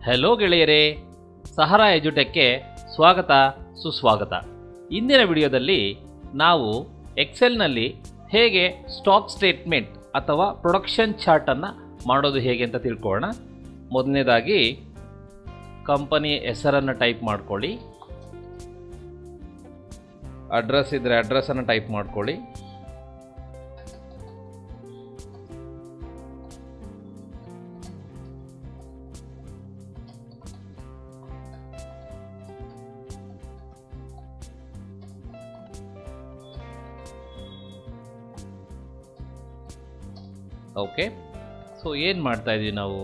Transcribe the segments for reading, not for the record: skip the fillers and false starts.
Hello ಗೆಳೆಯರೇ, ಸಹರಾ ಎಜುಟೆಕ್ಗೆ ಸ್ವಾಗತ ಸುಸ್ವಾಗತ. ಇಂದಿನ ವಿಡಿಯೋದಲ್ಲಿ ನಾವು ಎಕ್ಸೆಲ್ನಲ್ಲಿ ಹೇಗೆ ಸ್ಟಾಕ್ ಸ್ಟೇಟ್ಮೆಂಟ್ ಅಥವಾ ಪ್ರೊಡಕ್ಷನ್ ಚಾರ್ಟನ್ನು ಮಾಡೋದು ಹೇಗೆ ಅಂತ ತಿಳ್ಕೊಳ್ಳೋಣ. ಮೊದಲನೇದಾಗಿ ಕಂಪನಿ ಹೆಸರನ್ನು ಟೈಪ್ ಮಾಡ್ಕೊಳ್ಳಿ, ಅಡ್ರೆಸ್ ಇದ್ದರೆ ಅಡ್ರೆಸ್ಸನ್ನು ಟೈಪ್ ಮಾಡ್ಕೊಳ್ಳಿ, ಓಕೆ. ಸೊ ಏನು ಮಾಡ್ತಾ ಇದ್ದೀವಿ ನಾವು,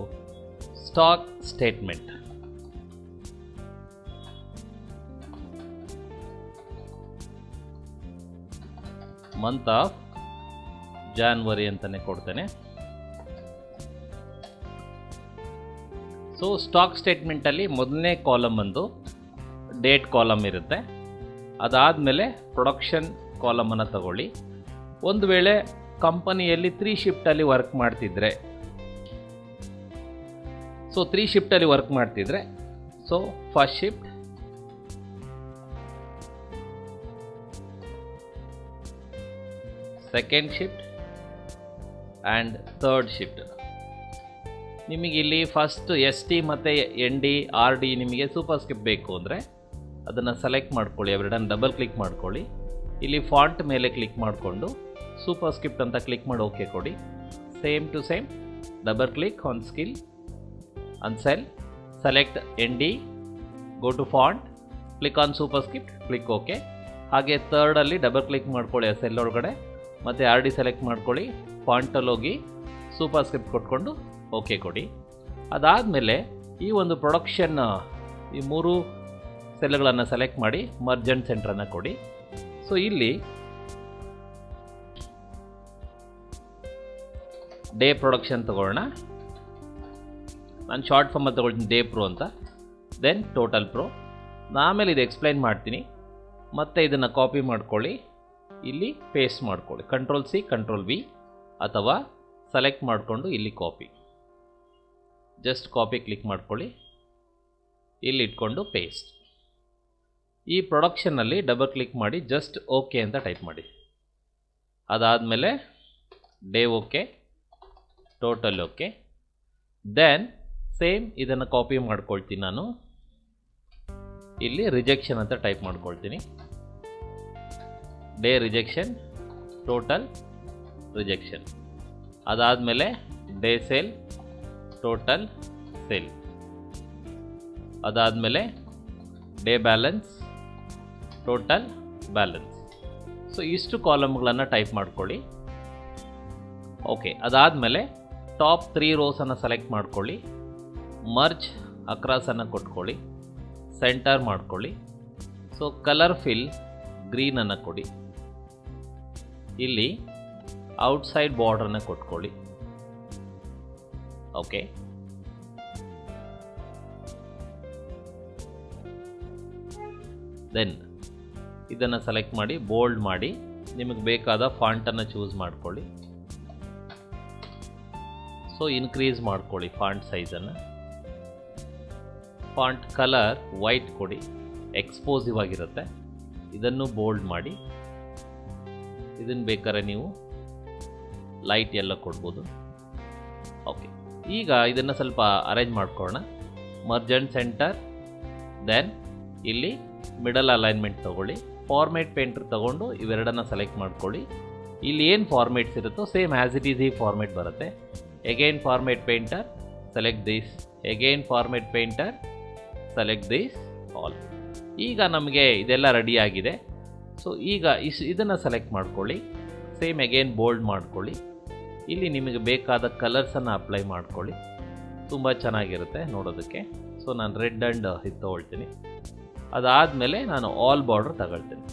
stock statement. Month of January ಅಂತಲೇ ಕೊಡ್ತೇನೆ. ಸೊ ಸ್ಟಾಕ್ ಸ್ಟೇಟ್ಮೆಂಟಲ್ಲಿ ಮೊದಲನೇ ಕಾಲಮ್ ಒಂದು ಡೇಟ್ ಕಾಲಮ್ ಇರುತ್ತೆ. ಅದಾದಮೇಲೆ ಪ್ರೊಡಕ್ಷನ್ ಕಾಲಮನ್ನು ತಗೊಳ್ಳಿ. ಒಂದು ವೇಳೆ ಕಂಪನಿಯಲ್ಲಿ 3 ಶಿಫ್ಟಲ್ಲಿ ವರ್ಕ್ ಮಾಡ್ತಿದ್ರೆ, ಸೊ 3 ಶಿಫ್ಟಲ್ಲಿ ವರ್ಕ್ ಮಾಡ್ತಿದ್ರೆ, so first shift, second shift and third shift. ನಿಮಗಿಲ್ಲಿ ಫಸ್ಟ್ ST ಮತ್ತು ND RD ನಿಮಗೆ ಸೂಪರ್ ಸ್ಕಿಪ್ ಬೇಕು ಅಂದರೆ ಅದನ್ನು ಸೆಲೆಕ್ಟ್ ಮಾಡ್ಕೊಳ್ಳಿ, ಎರಡನ್ನು ಡಬಲ್ ಕ್ಲಿಕ್ ಮಾಡ್ಕೊಳ್ಳಿ. ಇಲ್ಲಿ ಫಾಂಟ್ ಮೇಲೆ ಕ್ಲಿಕ್ ಮಾಡಿಕೊಂಡು ಸೂಪರ್ ಸ್ಕ್ರಿಪ್ಟ್ ಅಂತ ಕ್ಲಿಕ್ ಮಾಡಿ ಓಕೆ ಕೊಡಿ. Same to same double click on skill on cell, select ND, go to font, click on super script, click okay. ಹಾಗೆ ಥರ್ಡಲ್ಲಿ ಡಬಲ್ ಕ್ಲಿಕ್ ಮಾಡ್ಕೊಳ್ಳಿ ಆ ಸೆಲ್ ಒಳಗಡೆ, ಮತ್ತು RD ಸೆಲೆಕ್ಟ್ ಮಾಡ್ಕೊಳ್ಳಿ, ಫಾಂಟಲ್ಲಿ ಹೋಗಿ ಸೂಪರ್ ಸ್ಕ್ರಿಪ್ಟ್ ಕೊಟ್ಕೊಂಡು ಓಕೆ ಕೊಡಿ. ಅದಾದಮೇಲೆ ಈ ಒಂದು ಪ್ರೊಡಕ್ಷನ್ ಈ 3 ಸೆಲ್ಗಳನ್ನು ಸೆಲೆಕ್ಟ್ ಮಾಡಿ ಮರ್ಜೆಂಟ್ ಸೆಂಟ್ರನ್ನು ಕೊಡಿ. ಸೊ ಇಲ್ಲಿ ಡೇ ಪ್ರೊಡಕ್ಷನ್ ತಗೊಳ್ಳೋಣ. ನಾನು ಶಾರ್ಟ್ ಫಾರ್ಮಲ್ಲಿ ತಗೊಳ್ತೀನಿ ಡೇ ಪ್ರೋ ಅಂತ, ದೆನ್ ಟೋಟಲ್ ಪ್ರೋ. ಆಮೇಲೆ ಇದು ಎಕ್ಸ್ಪ್ಲೈನ್ ಮಾಡ್ತೀನಿ. ಮತ್ತೆ ಇದನ್ನು ಕಾಪಿ ಮಾಡ್ಕೊಳ್ಳಿ, ಇಲ್ಲಿ ಪೇಸ್ಟ್ ಮಾಡ್ಕೊಳ್ಳಿ, Ctrl+C Ctrl+V, ಅಥವಾ ಸೆಲೆಕ್ಟ್ ಮಾಡಿಕೊಂಡು ಇಲ್ಲಿ ಕಾಪಿ, ಜಸ್ಟ್ ಕಾಪಿ ಕ್ಲಿಕ್ ಮಾಡ್ಕೊಳ್ಳಿ, ಇಲ್ಲಿ ಇಟ್ಕೊಂಡು ಪೇಸ್ಟ್. ಈ ಪ್ರೊಡಕ್ಷನ್ನಲ್ಲಿ ಡಬಲ್ ಕ್ಲಿಕ್ ಮಾಡಿ ಜಸ್ಟ್ ಓಕೆ ಅಂತ ಟೈಪ್ ಮಾಡಿ. ಅದಾದಮೇಲೆ day okay, total okay. Then same ಇದನ್ನು ಕಾಪಿ ಮಾಡ್ಕೊಳ್ತೀನಿ, ನಾನು ಇಲ್ಲಿ ರಿಜೆಕ್ಷನ್ ಅಂತ ಟೈಪ್ ಮಾಡ್ಕೊಳ್ತೀನಿ. Day rejection, total rejection. ಅದಾದಮೇಲೆ ಡೇ ಸೇಲ್, ಟೋಟಲ್ ಸೇಲ್. ಅದಾದಮೇಲೆ day balance, total balance. So ಇಷ್ಟು ಕಾಲಮ್ಗಳನ್ನು ಟೈಪ್ ಮಾಡ್ಕೊಳ್ಳಿ. ಓಕೆ. ಅದಾದಮೇಲೆ ಟಾಪ್ 3 ರೋಸನ್ನು ಸೆಲೆಕ್ಟ್ ಮಾಡ್ಕೊಳ್ಳಿ, ಮರ್ಜ್ ಅಕ್ರಾಸನ್ನು ಕೊಟ್ಕೊಳ್ಳಿ, ಸೆಂಟರ್ ಮಾಡ್ಕೊಳ್ಳಿ. ಸೊ ಕಲರ್ ಫಿಲ್ ಗ್ರೀನನ್ನು ಕೊಡಿ, ಇಲ್ಲಿ ಔಟ್ಸೈಡ್ ಬಾರ್ಡ್ರನ್ನು ಕೊಟ್ಕೊಳ್ಳಿ. ಓಕೆ. ದೆನ್ ಇದನ್ನು ಸೆಲೆಕ್ಟ್ ಮಾಡಿ ಬೋಲ್ಡ್ ಮಾಡಿ, ನಿಮಗೆ ಬೇಕಾದ ಫಾಂಟನ್ನು ಚೂಸ್ ಮಾಡ್ಕೊಳ್ಳಿ. ಸೊ ಇನ್ಕ್ರೀಸ್ ಮಾಡ್ಕೊಳ್ಳಿ ಫಾಂಟ್ ಸೈಜನ್ನು. ಫಾಂಟ್ ಕಲರ್ ವೈಟ್ ಕೊಡಿ, ಎಕ್ಸ್ಪೋಸಿವ್ ಆಗಿರುತ್ತೆ. ಇದನ್ನು ಬೋಲ್ಡ್ ಮಾಡಿ. ಇದನ್ನು ಬೇಕಾದ್ರೆ ನೀವು ಲೈಟ್ ಎಲ್ಲ ಕೊಡ್ಬೋದು. ಓಕೆ. ಈಗ ಇದನ್ನು ಸ್ವಲ್ಪ ಅರೇಂಜ್ ಮಾಡ್ಕೊಳ್ಳೋಣ. ಮರ್ಜೆಂಟ್ ಸೆಂಟರ್, ದೆನ್ ಇಲ್ಲಿ ಮಿಡಲ್ ಅಲೈನ್ಮೆಂಟ್ ತಗೊಳ್ಳಿ. ಫಾರ್ಮೇಟ್ ಪೇಂಟರ್ ತಗೊಂಡು ಇವೆರಡನ್ನು ಸೆಲೆಕ್ಟ್ ಮಾಡ್ಕೊಳ್ಳಿ. ಇಲ್ಲಿ ಏನು ಫಾರ್ಮೇಟ್ಸ್ ಇರುತ್ತೋ ಸೇಮ್ ಆ್ಯಸ್ ಇಟ್ ಈಸ್ ಈ ಫಾರ್ಮೇಟ್ ಬರುತ್ತೆ. Again format painter, select this. Again format painter, select this all. ಈಗ ನಮಗೆ ಇದೆಲ್ಲ ರೆಡಿ ಆಗಿದೆ. ಸೊ ಈಗ ಇದನ್ನು ಸೆಲೆಕ್ಟ್ ಮಾಡ್ಕೊಳ್ಳಿ. ಸೇಮ್ ಅಗೇನ್ ಬೋಲ್ಡ್ ಮಾಡ್ಕೊಳ್ಳಿ. ಇಲ್ಲಿ ನಿಮಗೆ ಬೇಕಾದ ಕಲರ್ಸನ್ನು ಅಪ್ಲೈ ಮಾಡ್ಕೊಳ್ಳಿ, ತುಂಬ ಚೆನ್ನಾಗಿರುತ್ತೆ ನೋಡೋದಕ್ಕೆ. ಸೊ ನಾನು ರೆಡ್ ಆ್ಯಂಡ್ ಇದು ತೊಗೊಳ್ತೀನಿ. ಅದಾದಮೇಲೆ ನಾನು ಆಲ್ ಬಾರ್ಡರ್ ತಗೊಳ್ತೀನಿ.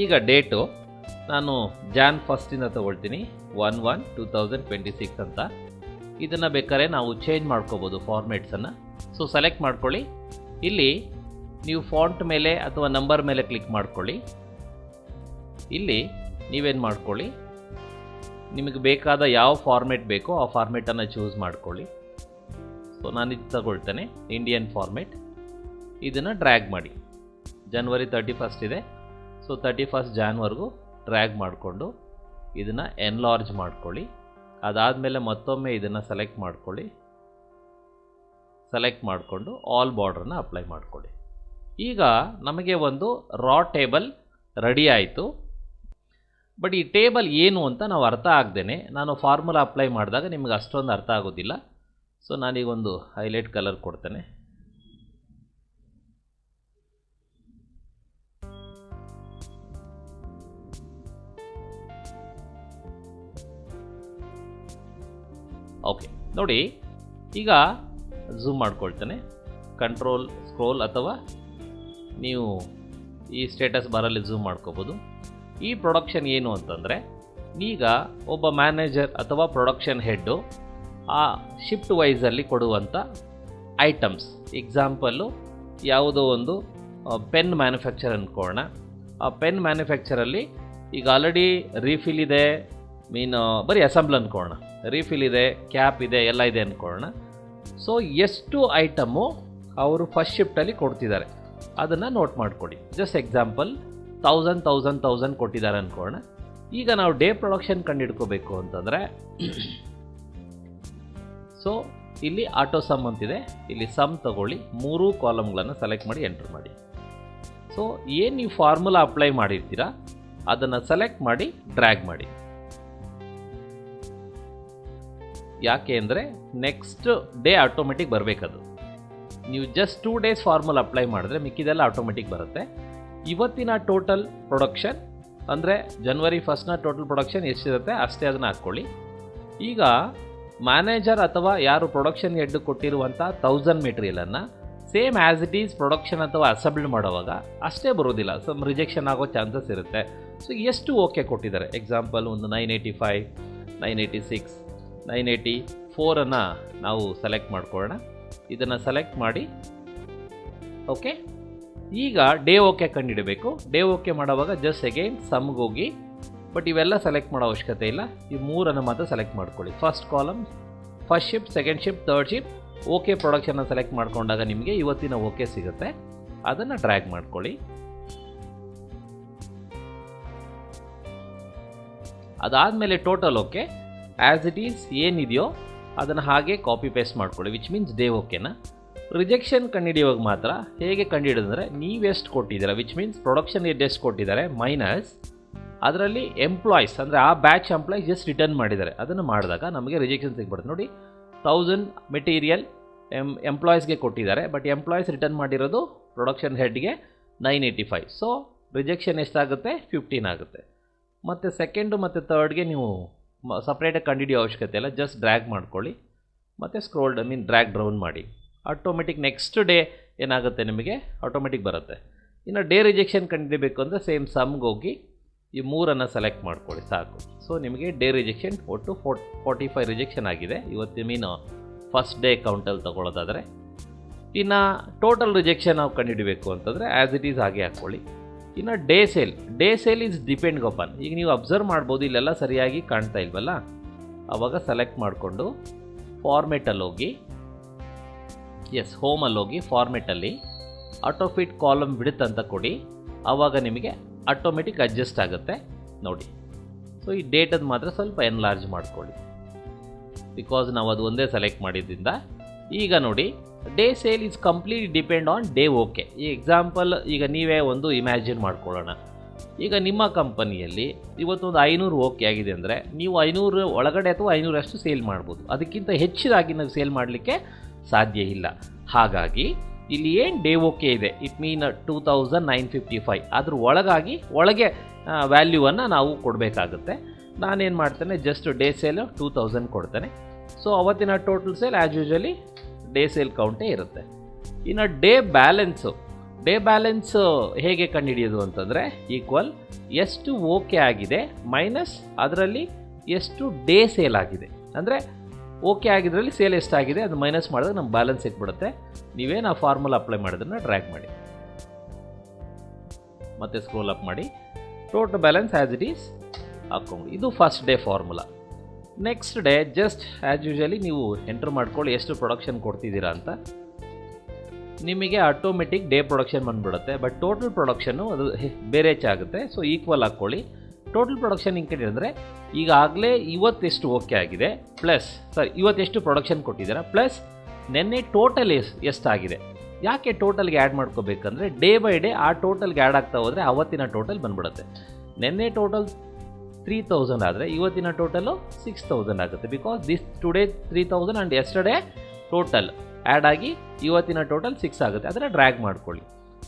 ಈಗ ಡೇಟು ನಾನು Jan 1 ತೊಗೊಳ್ತೀನಿ, 1/1/2026 ಅಂತ. ಇದನ್ನು ಬೇಕಾದ್ರೆ ನಾವು ಚೇಂಜ್ ಮಾಡ್ಕೋಬೋದು ಫಾರ್ಮೇಟ್ಸನ್ನು. ಸೊ ಸೆಲೆಕ್ಟ್ ಮಾಡ್ಕೊಳ್ಳಿ. ಇಲ್ಲಿ ನೀವು ಫಾಂಟ್ ಮೇಲೆ ಅಥವಾ ನಂಬರ್ ಮೇಲೆ ಕ್ಲಿಕ್ ಮಾಡ್ಕೊಳ್ಳಿ. ಇಲ್ಲಿ ನೀವೇನು ಮಾಡ್ಕೊಳ್ಳಿ, ನಿಮಗೆ ಬೇಕಾದ ಯಾವ ಫಾರ್ಮೇಟ್ ಬೇಕೋ ಆ ಫಾರ್ಮೇಟನ್ನು ಚೂಸ್ ಮಾಡ್ಕೊಳ್ಳಿ. ಸೊ ನಾನಿದು ತಗೊಳ್ತೇನೆ ಇಂಡಿಯನ್ ಫಾರ್ಮೇಟ್. ಇದನ್ನು ಡ್ರ್ಯಾಗ್ ಮಾಡಿ. ಜನವರಿ 31 ಇದೆ, ಸೊ 31 ಜಾನ್ವರೆಗೂ ಡ್ರ್ಯಾಗ್ ಮಾಡಿಕೊಂಡು ಇದನ್ನು ಎನ್ಲಾರ್ಜ್ ಮಾಡ್ಕೊಳ್ಳಿ. ಅದಾದಮೇಲೆ ಮತ್ತೊಮ್ಮೆ ಇದನ್ನು ಸೆಲೆಕ್ಟ್ ಮಾಡ್ಕೊಳ್ಳಿ. ಸೆಲೆಕ್ಟ್ ಮಾಡಿಕೊಂಡು ಆಲ್ ಬಾರ್ಡ್ರನ್ನ ಅಪ್ಲೈ ಮಾಡ್ಕೊಳ್ಳಿ. ಈಗ ನಮಗೆ ಒಂದು ರಾ ಟೇಬಲ್ ರೆಡಿ ಆಯಿತು. ಬಟ್ ಈ ಟೇಬಲ್ ಏನು ಅಂತ ನಾವು ಅರ್ಥ ಆಗದೇನೆ ನಾನು ಫಾರ್ಮುಲಾ ಅಪ್ಲೈ ಮಾಡಿದಾಗ ನಿಮಗೆ ಅಷ್ಟೊಂದು ಅರ್ಥ ಆಗೋದಿಲ್ಲ. ಸೊ ನಾನೀಗೊಂದು ಹೈಲೈಟ್ ಕಲರ್ ಕೊಡ್ತೇನೆ. ಓಕೆ, ನೋಡಿ ಈಗ ಝೂಮ್ ಮಾಡ್ಕೊಳ್ತೇನೆ. ಕಂಟ್ರೋಲ್ ಸ್ಕ್ರೋಲ್ ಅಥವಾ ನೀವು ಈ ಸ್ಟೇಟಸ್ ಬಾರಲ್ಲಿ ಝೂಮ್ ಮಾಡ್ಕೋಬೋದು. ಈ ಪ್ರೊಡಕ್ಷನ್ ಏನು ಅಂತಂದರೆ, ಈಗ ಒಬ್ಬ ಮ್ಯಾನೇಜರ್ ಅಥವಾ ಪ್ರೊಡಕ್ಷನ್ ಹೆಡ್ಡು ಆ ಶಿಫ್ಟ್ ವೈಸಲ್ಲಿ ಕೊಡುವಂಥ ಐಟಮ್ಸ್. ಎಕ್ಸಾಂಪಲ್ಲು ಯಾವುದೋ ಒಂದು ಪೆನ್ ಮ್ಯಾನುಫ್ಯಾಕ್ಚರ್ ಅಂದ್ಕೊಳ್ಳೋಣ. ಆ ಪೆನ್ ಮ್ಯಾನುಫ್ಯಾಕ್ಚರಲ್ಲಿ ಈಗ ಆಲ್ರೆಡಿ ರೀಫಿಲ್ ಇದೆ, ಬರೀ ಅಸೆಂಬಲ್ ಅಂದ್ಕೊಳ್ಳೋಣ. ರೀಫಿಲ್ ಇದೆ, ಕ್ಯಾಪ್ ಇದೆ, ಎಲ್ಲ ಇದೆ ಅಂದ್ಕೊಳ್ಳೋಣ. ಸೊ ಎಷ್ಟು ಐಟಮು ಅವರು ಫಸ್ಟ್ ಶಿಫ್ಟಲ್ಲಿ ಕೊಡ್ತಿದ್ದಾರೆ ಅದನ್ನು ನೋಟ್ ಮಾಡಿಕೊಡಿ. ಜಸ್ಟ್ ಎಕ್ಸಾಂಪಲ್ 1000 ಕೊಟ್ಟಿದ್ದಾರೆ ಅಂದ್ಕೊಳ್ಳೋಣ. ಈಗ ನಾವು ಡೇ ಪ್ರೊಡಕ್ಷನ್ ಕಂಡುಹಿಡ್ಕೋಬೇಕು ಅಂತಂದರೆ, ಸೊ ಇಲ್ಲಿ ಆಟೋ ಸಮ್ ಅಂತಿದೆ, ಇಲ್ಲಿ ಸಮ್ ತಗೊಳ್ಳಿ, 3 ಕಾಲಮ್ಗಳನ್ನು ಸೆಲೆಕ್ಟ್ ಮಾಡಿ ಎಂಟರ್ ಮಾಡಿ. ಸೊ ಏನು ನೀವು ಫಾರ್ಮುಲಾ ಅಪ್ಲೈ ಮಾಡಿರ್ತೀರಾ ಅದನ್ನು ಸೆಲೆಕ್ಟ್ ಮಾಡಿ ಡ್ರ್ಯಾಗ್ ಮಾಡಿ. ಯಾಕೆ ಅಂದರೆ ನೆಕ್ಸ್ಟ್ ಡೇ ಆಟೋಮೆಟಿಕ್ ಬರಬೇಕದು. ನೀವು ಜಸ್ಟ್ 2 ಡೇಸ್ ಫಾರ್ಮುಲಾ ಅಪ್ಲೈ ಮಾಡಿದ್ರೆ ಮಿಕ್ಕಿದೆಲ್ಲ ಆಟೋಮೆಟಿಕ್ ಬರುತ್ತೆ. ಇವತ್ತಿನ ಟೋಟಲ್ ಪ್ರೊಡಕ್ಷನ್ ಅಂದರೆ ಜನವರಿ 1ನ ಟೋಟಲ್ ಪ್ರೊಡಕ್ಷನ್ ಎಷ್ಟಿರುತ್ತೆ ಅಷ್ಟೇ ಅದನ್ನು ಹಾಕ್ಕೊಳ್ಳಿ. ಈಗ ಮ್ಯಾನೇಜರ್ ಅಥವಾ ಯಾರು ಪ್ರೊಡಕ್ಷನ್ ಹೆಡ್ ಕೊಟ್ಟಿರುವಂಥ 1000 ಮೆಟೀರಿಯಲನ್ನು same as it is production ಅಥವಾ ಅಸೆಂಬಲ್ ಮಾಡುವಾಗ ಅಷ್ಟೇ ಬರೋದಿಲ್ಲ, ಸಮ್ ರಿಜೆಕ್ಷನ್ ಆಗೋ ಚಾನ್ಸಸ್ ಇರುತ್ತೆ. ಸೊ ಎಷ್ಟು ಓಕೆ ಕೊಟ್ಟಿದ್ದಾರೆ, ಎಕ್ಸಾಂಪಲ್ ಒಂದು 985, 986, 984 ನಾವು ಸೆಲೆಕ್ಟ್ ಮಾಡ್ಕೊಳ್ಳೋಣ. ಇದನ್ನು ಸೆಲೆಕ್ಟ್ ಮಾಡಿ. ಓಕೆ, ಈಗ ಡೇ ಓಕೆ ಕಂಡುಹಿಡಬೇಕು. ಡೇ ಓಕೆ ಮಾಡುವಾಗ ಜಸ್ಟ್ ಅಗೈನ್ ಸಮ್ಗೆ ಹೋಗಿ, ಬಟ್ ಇವೆಲ್ಲ ಸೆಲೆಕ್ಟ್ ಮಾಡೋ ಅವಶ್ಯಕತೆ ಇಲ್ಲ. ಈ 3 ಮಾತ್ರ ಸೆಲೆಕ್ಟ್ ಮಾಡ್ಕೊಳ್ಳಿ. First column first shift, second shift, third shift. Okay ಪ್ರೊಡಕ್ಷನ್ನ ಸೆಲೆಕ್ಟ್ ಮಾಡ್ಕೊಂಡಾಗ ನಿಮಗೆ ಇವತ್ತಿನ ಓಕೆ ಸಿಗುತ್ತೆ. ಅದನ್ನು ಡ್ರ್ಯಾಗ್ ಮಾಡ್ಕೊಳ್ಳಿ. ಅದಾದಮೇಲೆ total okay as it is ಏನಿದೆಯೋ ಅದನ್ನು ಹಾಗೆ ಕಾಪಿ ಪೇಸ್ಟ್ ಮಾಡ್ಕೊಳ್ಳಿ, ವಿಚ್ ಮೀನ್ಸ್ ಡೇ ಓಕೆನ. ರಿಜೆಕ್ಷನ್ ಕಂಡುಹಿಡಿಯುವಾಗ ಮಾತ್ರ ಹೇಗೆ ಕಂಡುಹಿಡಿದ್ರೆ, ನೀವೆಷ್ಟು ಕೊಟ್ಟಿದ್ದೀರಾ, ವಿಚ್ ಮೀನ್ಸ್ ಪ್ರೊಡಕ್ಷನ್ ಎಷ್ಟು ಕೊಟ್ಟಿದ್ದಾರೆ ಮೈನಸ್ ಅದರಲ್ಲಿ ಎಂಪ್ಲಾಯೀಸ್ ಅಂದರೆ ಆ ಬ್ಯಾಚ್ ಎಂಪ್ಲಾಯೀಸ್ ಜಸ್ಟ್ ರಿಟರ್ನ್ ಮಾಡಿದ್ದಾರೆ ಅದನ್ನು ಮಾಡಿದಾಗ ನಮಗೆ ರಿಜೆಕ್ಷನ್ ಸಿಗ್ಬಿಡುತ್ತೆ. ನೋಡಿ 1000 ಮೆಟೀರಿಯಲ್ ಎಂಪ್ಲಾಯೀಸ್ಗೆ ಕೊಟ್ಟಿದ್ದಾರೆ, ಬಟ್ ಎಂಪ್ಲಾಯೀಸ್ ರಿಟರ್ನ್ ಮಾಡಿರೋದು ಪ್ರೊಡಕ್ಷನ್ ಹೆಡ್ಗೆ 985. ಸೊ ರಿಜೆಕ್ಷನ್ ಎಷ್ಟಾಗುತ್ತೆ, 15 ಆಗುತ್ತೆ. ಮತ್ತು ಸೆಕೆಂಡು ಮತ್ತು ಥರ್ಡ್ಗೆ ನೀವು ಸಪ್ರೇಟಾಗಿ ಕಂಡುಹಿಡಿಯೋ ಅವಶ್ಯಕತೆ ಇಲ್ಲ, ಜಸ್ಟ್ ಡ್ರ್ಯಾಗ್ ಮಾಡ್ಕೊಳ್ಳಿ ಮತ್ತು ಸ್ಕ್ರೋಲ್ ಡ್ರ್ಯಾಗ್ ಡೌನ್ ಮಾಡಿ. ಆಟೋಮೆಟಿಕ್ ನೆಕ್ಸ್ಟ್ ಡೇ ಏನಾಗುತ್ತೆ ನಿಮಗೆ ಆಟೋಮೆಟಿಕ್ ಬರುತ್ತೆ. ಇನ್ನು ಡೇ ರಿಜೆಕ್ಷನ್ ಕಂಡುಹಿಡಬೇಕು ಅಂದರೆ ಸೇಮ್ ಸಮ್ಗೆ ಹೋಗಿ ಈ 3 ಸೆಲೆಕ್ಟ್ ಮಾಡ್ಕೊಳ್ಳಿ ಸಾಕು. ಸೊ ನಿಮಗೆ ಡೇ ರಿಜೆಕ್ಷನ್ ಒಟ್ಟು 45 ರಿಜೆಕ್ಷನ್ ಆಗಿದೆ ಇವತ್ತು ಫಸ್ಟ್ ಡೇ ಕೌಂಟಲ್ಲಿ ತೊಗೊಳ್ಳೋದಾದರೆ. ಇನ್ನು ಟೋಟಲ್ ರಿಜೆಕ್ಷನ್ ನಾವು ಕಂಡುಹಿಡಬೇಕು ಅಂತಂದರೆ ಆ್ಯಸ್ ಇಟ್ ಈಸ್ ಹಾಗೆ ಹಾಕ್ಕೊಳ್ಳಿ. ಇನ್ನು day sale is depend upon. ಈಗ ನೀವು ಅಬ್ಸರ್ವ್ ಮಾಡ್ಬೋದು ಇಲ್ಲೆಲ್ಲ ಸರಿಯಾಗಿ ಕಾಣ್ತಾ ಇಲ್ವಲ್ಲ, ಆವಾಗ ಸೆಲೆಕ್ಟ್ ಮಾಡಿಕೊಂಡು ಫಾರ್ಮೇಟಲ್ಲಿ ಹೋಗಿ, ಹೋಮಲ್ಲಿ ಹೋಗಿ ಫಾರ್ಮೇಟಲ್ಲಿ ಆಟೋಫಿಟ್ ಕಾಲಮ್ ಬಿಡುತ್ತೆ ಅಂತ ಕೊಡಿ. ಆವಾಗ ನಿಮಗೆ ಆಟೋಮೆಟಿಕ್ ಅಡ್ಜಸ್ಟ್ ಆಗುತ್ತೆ ನೋಡಿ. ಸೊ ಈ ಡೇಟದ್ದು ಮಾತ್ರ ಸ್ವಲ್ಪ ಎನ್ಲಾರ್ಜ್ ಮಾಡ್ಕೊಳ್ಳಿ, ಬಿಕಾಸ್ ನಾವು ಅದು ಒಂದೇ ಸೆಲೆಕ್ಟ್ ಮಾಡಿದ್ದರಿಂದ. ಈಗ ನೋಡಿ day sale is complete depend on day okay. ಈ ಎಕ್ಸಾಂಪಲ್ ಈಗ ನೀವೇ ಒಂದು ಇಮ್ಯಾಜಿನ್ ಮಾಡ್ಕೊಳ್ಳೋಣ. ಈಗ ನಿಮ್ಮ ಕಂಪನಿಯಲ್ಲಿ ಇವತ್ತೊಂದು 500 ಓಕೆ ಆಗಿದೆ ಅಂದರೆ ನೀವು 500 ಒಳಗಡೆ ಅಥವಾ 500 ಅಷ್ಟು ಸೇಲ್ ಮಾಡ್ಬೋದು. ಅದಕ್ಕಿಂತ ಹೆಚ್ಚಿದಾಗಿ ನಾವು ಸೇಲ್ ಮಾಡಲಿಕ್ಕೆ ಸಾಧ್ಯ ಇಲ್ಲ. ಹಾಗಾಗಿ ಇಲ್ಲಿ ಏನು ಡೇ ಓಕೆ ಇದೆ, ಇಟ್ ಮೀನ್ 2955, ಅದ್ರ ಒಳಗೆ ವ್ಯಾಲ್ಯೂವನ್ನು ನಾವು ಕೊಡಬೇಕಾಗುತ್ತೆ. ನಾನೇನು ಮಾಡ್ತೇನೆ, ಜಸ್ಟ್ ಡೇ ಸೇಲ್ 2000 ಕೊಡ್ತೇನೆ. ಸೊ ಅವತ್ತಿನ total sale as usually day sale ಕೌಂಟೇ ಇರುತ್ತೆ. ಇನ್ನು ಡೇ ಬ್ಯಾಲೆನ್ಸ್ ಹೇಗೆ ಕಂಡುಹಿಡಿಯೋದು ಅಂತಂದರೆ, ಈಕ್ವಲ್ ಎಷ್ಟು ಓಕೆ ಆಗಿದೆ ಮೈನಸ್ ಅದರಲ್ಲಿ ಎಷ್ಟು ಡೇ ಸೇಲ್ ಆಗಿದೆ. ಅಂದರೆ ಓಕೆ ಆಗಿದ್ರಲ್ಲಿ ಸೇಲ್ ಎಷ್ಟಾಗಿದೆ ಅದು ಮೈನಸ್ ಮಾಡಿದ್ರೆ ನಮ್ಮ ಬ್ಯಾಲೆನ್ಸ್ ಸಿಕ್ಬಿಡುತ್ತೆ. ನೀವೇನು ಆ ಫಾರ್ಮುಲಾ ಅಪ್ಲೈ ಮಾಡೋದನ್ನು ಡ್ರ್ಯಾಗ್ ಮಾಡಿ ಮತ್ತು ಸ್ಕ್ರೋಲ್ ಅಪ್ ಮಾಡಿ total balance as it is ಹಾಕ್ಕೊಂಡು. ಇದು first day formula. Next day just as usually ನೀವು ಎಂಟ್ರ್ ಮಾಡ್ಕೊಳ್ಳಿ ಎಷ್ಟು ಪ್ರೊಡಕ್ಷನ್ ಕೊಡ್ತಿದ್ದೀರಾ ಅಂತ. ನಿಮಗೆ ಆಟೋಮೆಟಿಕ್ ಡೇ ಪ್ರೊಡಕ್ಷನ್ ಬಂದುಬಿಡುತ್ತೆ. ಬಟ್ ಟೋಟಲ್ ಪ್ರೊಡಕ್ಷನ್ನು ಅದು ಬೇರೆ ಆಗುತ್ತೆ. ಸೊ ಈಕ್ವಲ್ ಹಾಕ್ಕೊಳ್ಳಿ. ಟೋಟಲ್ ಪ್ರೊಡಕ್ಷನ್ ಹಿಂಗೆ ಅಂದರೆ ಈಗಾಗಲೇ ಇವತ್ತೆಷ್ಟು ಓಕೆ ಆಗಿದೆ ಪ್ಲಸ್ ಇವತ್ತೆಷ್ಟು ಪ್ರೊಡಕ್ಷನ್ ಕೊಟ್ಟಿದ್ದೀರಾ ಪ್ಲಸ್ ನೆನ್ನೆ ಟೋಟಲ್ ಎಷ್ಟಾಗಿದೆ. ಯಾಕೆ ಟೋಟಲ್ಗೆ ಆ್ಯಡ್ ಮಾಡ್ಕೋಬೇಕಂದ್ರೆ ಡೇ ಬೈ ಡೇ ಆ ಟೋಟಲ್ಗೆ ಆ್ಯಡ್ ಆಗ್ತಾ ಹೋದರೆ ಅವತ್ತಿನ ಟೋಟಲ್ ಬಂದ್ಬಿಡುತ್ತೆ. ನೆನ್ನೆ ಟೋಟಲ್ 3000 ಆದರೆ ಇವತ್ತಿನ ಟೋಟಲು 6000 ಆಗುತ್ತೆ. Because this today 3000 and yesterday total add ಆಗಿ ಇವತ್ತಿನ ಟೋಟಲ್ 6 ಆಗುತ್ತೆ. ಅದನ್ನು ಡ್ರ್ಯಾಗ್ ಮಾಡ್ಕೊಳ್ಳಿ.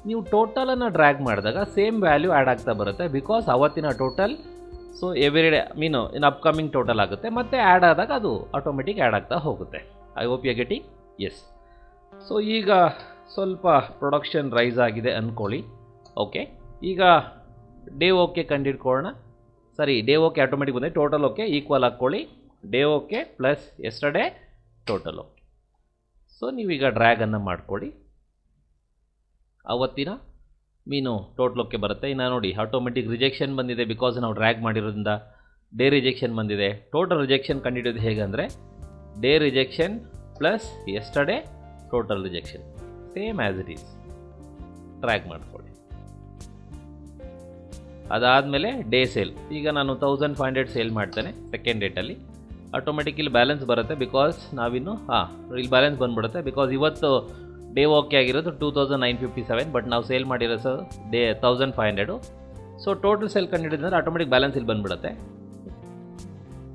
ನೀವು ಟೋಟಲನ್ನು ಡ್ರ್ಯಾಗ್ ಮಾಡಿದಾಗ ಸೇಮ್ ವ್ಯಾಲ್ಯೂ ಆ್ಯಡ್ ಆಗ್ತಾ ಬರುತ್ತೆ. ಬಿಕಾಸ್ ಅವತ್ತಿನ total so every day in upcoming total ಆಗುತ್ತೆ. ಮತ್ತು ಆ್ಯಡ್ ಆದಾಗ ಅದು ಆಟೋಮೆಟಿಕ್ ಆ್ಯಡ್ ಆಗ್ತಾ ಹೋಗುತ್ತೆ. I hope you getting. Yes. So ಈಗ ಸ್ವಲ್ಪ ಪ್ರೊಡಕ್ಷನ್ ರೈಸ್ ಆಗಿದೆ ಅಂದ್ಕೊಳ್ಳಿ. ಓಕೆ, ಈಗ ಡೇ ಓಕೆ ಕಂಡಿಡ್ಕೊಳ್ಳೋಣ. ಡೇ ಓಕೆ ಆಟೋಮೆಟಿಕ್ ಬಂದರೆ ಟೋಟಲ್ ಓಕೆ ಈಕ್ವಲ್ ಹಾಕ್ಕೊಳ್ಳಿ. Day okay plus yesterday total okay. So ನೀವೀಗ ಡ್ರ್ಯಾಗನ್ನು ಮಾಡ್ಕೊಳ್ಳಿ. ಅವತ್ತಿನ ಟೋಟಲ್ ಓಕೆ ಬರುತ್ತೆ. ಇನ್ನು ನೋಡಿ ಆಟೋಮೆಟಿಕ್ ರಿಜೆಕ್ಷನ್ ಬಂದಿದೆ ಬಿಕಾಸ್ ನಾವು ಡ್ರ್ಯಾಗ್ ಮಾಡಿರೋದ್ರಿಂದ ಡೇ ರಿಜೆಕ್ಷನ್ ಬಂದಿದೆ. ಟೋಟಲ್ ರಿಜೆಕ್ಷನ್ ಕಂಡುಹಿಡಿಯೋದು ಹೇಗೆಂದರೆ day rejection plus yesterday total rejection same as it is. Drag ಮಾಡ್ಕೊಳ್ಳಿ. ಅದಾದಮೇಲೆ ಡೇ ಸೇಲ್. ಈಗ ನಾನು 1500 ಸೇಲ್ ಮಾಡ್ತೇನೆ ಸೆಕೆಂಡ್ ಡೇಟಲ್ಲಿ. ಆಟೋಮೆಟಿಕ್ ಇಲ್ಲಿ ಬ್ಯಾಲೆನ್ಸ್ ಬರುತ್ತೆ ಬಿಕಾಸ್ ನಾವಿನ್ನು ಇಲ್ಲಿ ಬ್ಯಾಲೆನ್ಸ್ ಬಂದುಬಿಡುತ್ತೆ. ಬಿಕಾಸ್ ಇವತ್ತು ಡೇ ಓಕೆ ಆಗಿರೋದು 2957 ಬಟ್ ನಾವು ಸೇಲ್ ಮಾಡಿರೋ ಡೇ 1500. ಸೊ ಟೋಟಲ್ ಸೇಲ್ ಕಂಡುಹಿಡಿದ್ರೆ ಆಟೋಮೆಟಿಕ್ ಬ್ಯಾಲೆನ್ಸ್ ಇಲ್ಲಿ ಬಂದುಬಿಡುತ್ತೆ.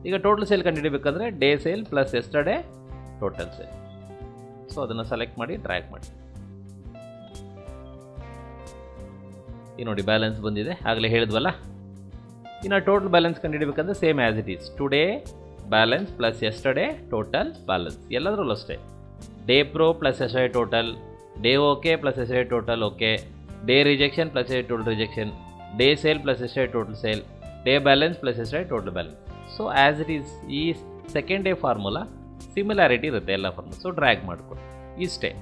ಈಗ ಟೋಟಲ್ ಸೇಲ್ ಕಂಡುಹಿಡಿಬೇಕಂದ್ರೆ day sale plus yesterday total sale. So ಅದನ್ನು ಸೆಲೆಕ್ಟ್ ಮಾಡಿ ಡ್ರ್ಯಾಗ್ ಮಾಡಿ. ಈ ನೋಡಿ ಬ್ಯಾಲೆನ್ಸ್ ಬಂದಿದೆ. ಆಗಲೇ ಹೇಳಿದ್ವಲ್ಲ. ಇನ್ನು ಟೋಟಲ್ ಬ್ಯಾಲೆನ್ಸ್ ಕಂಡುಹಿಡಬೇಕಂದ್ರೆ same as it is. Today balance plus yesterday total balance. ಎಲ್ಲದರಲ್ಲೂ ಅಷ್ಟೇ. Day pro plus yesterday total, day okay plus yesterday total okay, day rejection plus yesterday total rejection, day sale plus yesterday total sale, day balance plus yesterday total balance. So as it is ಈ second day formula similarity ಇರುತ್ತೆ ಎಲ್ಲ formula. So drag ಮಾಡಿಕೊಡಿ. ಇಷ್ಟೇ.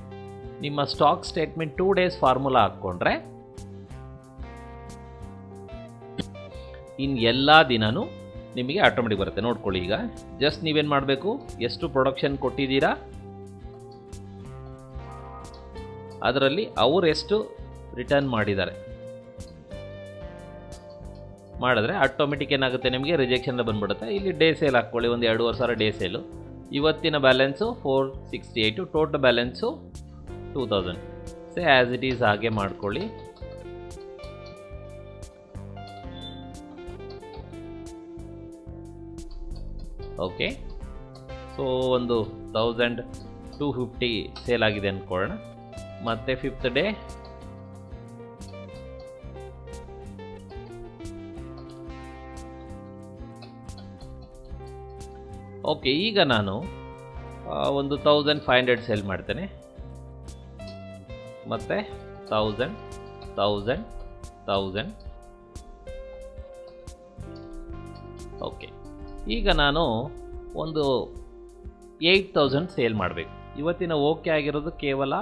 ನಿಮ್ಮ stock statement 2 days formula ಹಾಕ್ಕೊಂಡ್ರೆ ಇನ್ನು ಎಲ್ಲ ದಿನವೂ ನಿಮಗೆ ಆಟೋಮೆಟಿಕ್ ಬರುತ್ತೆ. ನೋಡ್ಕೊಳ್ಳಿ. ಈಗ ಜಸ್ಟ್ ನೀವೇನು ಮಾಡಬೇಕು, ಎಷ್ಟು ಪ್ರೊಡಕ್ಷನ್ ಕೊಟ್ಟಿದ್ದೀರಾ ಅದರಲ್ಲಿ ಅವರು ಎಷ್ಟು ರಿಟರ್ನ್ ಮಾಡಿದ್ದಾರೆ ಮಾಡಿದ್ರೆ ಆಟೋಮೆಟಿಕ್ ಏನಾಗುತ್ತೆ ನಿಮಗೆ ರಿಜೆಕ್ಷನ್ ಬಂದ್ಬಿಡುತ್ತೆ. ಇಲ್ಲಿ ಡೇ ಸೇಲ್ ಹಾಕ್ಕೊಳ್ಳಿ. ಒಂದು 2500 ಡೇ ಸೇಲು. ಇವತ್ತಿನ balance 468, total balance 2000. Say as it is ಹಾಗೆ ಮಾಡ್ಕೊಳ್ಳಿ. ಓಕೆ. ಸೊ ಒಂದು 1250 ಸೇಲ್ ಆಗಿದೆ ಅಂದ್ಕೊಳ್ಳೋಣ. ಮತ್ತು 5th ಡೇ ಓಕೆ. ಈಗ ನಾನು ಒಂದು 1500 ಸೇಲ್ ಮಾಡ್ತೇನೆ. ಮತ್ತು 1000 1000 1000. ಓಕೆ. ಈಗ ನಾನು ಒಂದು 8000 ಸೇಲ್ ಮಾಡಬೇಕು. ಇವತ್ತಿನ ಓಕೆ ಆಗಿರೋದು ಕೇವಲ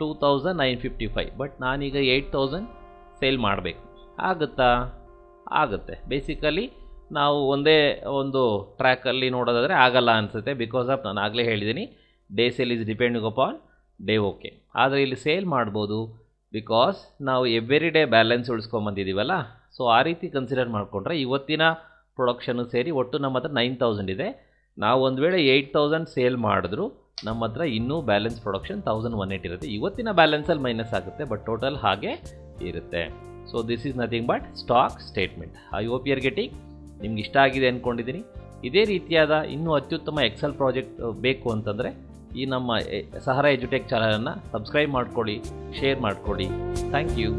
2955 ಬಟ್ ನಾನೀಗ 8000 ಸೇಲ್ ಮಾಡಬೇಕು. ಆಗುತ್ತಾ? ಆಗುತ್ತೆ. ಬೇಸಿಕಲಿ ನಾವು ಒಂದೇ ಒಂದು ಟ್ರ್ಯಾಕಲ್ಲಿ ನೋಡೋದಾದರೆ ಆಗಲ್ಲ ಅನಿಸುತ್ತೆ. ಬಿಕಾಸ್ ಆಫ್ ನಾನು ಆಗಲೇ ಹೇಳಿದ್ದೀನಿ day sale is depending upon day okay. ಆದರೆ ಇಲ್ಲಿ ಸೇಲ್ ಮಾಡ್ಬೋದು ಬಿಕಾಸ್ ನಾವು ಎವ್ರಿ ಡೇ ಬ್ಯಾಲೆನ್ಸ್ ಉಳಿಸ್ಕೊಂಬಂದಿದ್ದೀವಲ್ಲ. ಸೊ ಆ ರೀತಿ ಕನ್ಸಿಡರ್ ಮಾಡಿಕೊಂಡ್ರೆ ಇವತ್ತಿನ ಪ್ರೊಡಕ್ಷನು ಸೇರಿ ಒಟ್ಟು ನಮ್ಮ ಹತ್ರ 9000 ಇದೆ. ನಾವು ಒಂದು ವೇಳೆ 8000 ಸೇಲ್ ಮಾಡಿದ್ರು ನಮ್ಮ ಹತ್ರ ಇನ್ನೂ ಬ್ಯಾಲೆನ್ಸ್ ಪ್ರೊಡಕ್ಷನ್ 1180 ಇರುತ್ತೆ. ಇವತ್ತಿನ ಬ್ಯಾಲೆನ್ಸಲ್ಲಿ ಮೈನಸ್ ಆಗುತ್ತೆ ಬಟ್ ಟೋಟಲ್ ಹಾಗೆ ಇರುತ್ತೆ. So this is nothing but stock statement. I hope you are getting. ನಿಮ್ಗೆ ಇಷ್ಟ ಆಗಿದೆ ಅಂದ್ಕೊಂಡಿದ್ದೀನಿ. ಇದೇ ರೀತಿಯಾದ ಇನ್ನೂ ಅತ್ಯುತ್ತಮ ಎಕ್ಸೆಲ್ ಪ್ರಾಜೆಕ್ಟ್ ಬೇಕು ಅಂತಂದರೆ ಈ ನಮ್ಮ ಸಹಾರಾ ಎಜುಟೆಕ್ ಚಾನಲನ್ನು ಸಬ್ಸ್ಕ್ರೈಬ್ ಮಾಡ್ಕೊಳ್ಳಿ, ಶೇರ್ ಮಾಡ್ಕೊಳ್ಳಿ. Thank you.